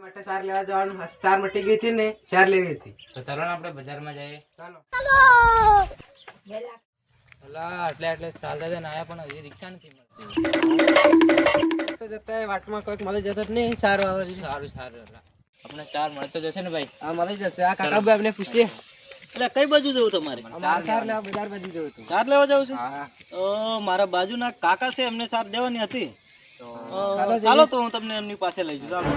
માટે સાર લેવા જવાનું. ચાર મટી ગઈ હતી ને, ચાર લેવી હતી. તો ચાલો ને આપણે બજારમાં જઈએ. ચાલો. અલા એટલે ચાલતા જઈને આયા પણ હજી રિક્ષા નથી મળતી. જતા વાટમાં કોઈક મળી જતો જ નહીં. સારું આવે છે. સારું અલા. આપણે ચાર મળતો જશે ને ભાઈ? હા, મળી જશે. આ કાકા ભાઈ આપણે પૂછીએ. એટલે કઈ બાજુ જવું તમારે? ચાર લેવા બજાર બાજુ જવું હતું. ચાર લેવા જવું છે? હા. તો મારા બાજુના કાકા છે, એમને ચાર દેવાની હતી. ચાલો ચાલો તો હું તમને એમની પાસે લઈ જઉં. ચાલો.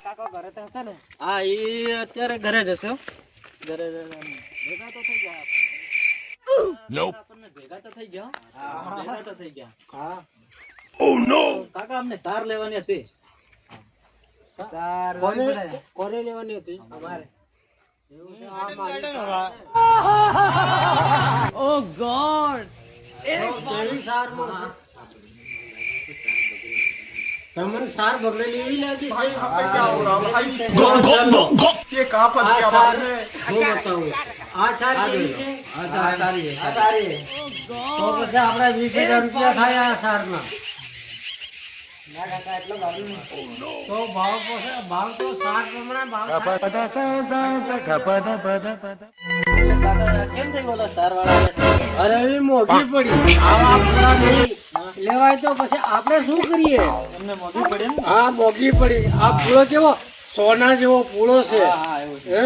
કાકા ઘરે તો હશે ને? હા, એ અત્યારે ઘરે જ હશે હો. ઘરે ભેગા તો થઈ ગયા આપણને ભેગા તો થઈ ગયા. હા, ભેગા તો થઈ ગયા. હા. કાકા અમને ચાર લેવાની હતી. ચાર કોને લેવાની હતી? અમારે. ઓ ગોડ, તમને સાર બગડેલી એવી લાગી છે. ये कहाँ पर આ क्या સાર बात है? હું બતાવું. આ સાર કેવી છે? આ સારી છે. તો પછી આપણે 20,000 રૂપિયા થાય આ સારના. ના કાકા, એટલો ભાવ નહીં. તો ભાવ તો સાર પ્રમાણે ભાવ દાદા કેમ થઈ બોલો ચાર વાળા? અરે એ મોઘી પડી. આવા પૂરા નહીં લેવાય તો પછી આપણે શું કરીએ? એમને મોઢું પડે ને? હા, મોઘી પડી. આ પૂળો કેવો સોના જેવો પૂળો છે. હા, એવું છે. હે?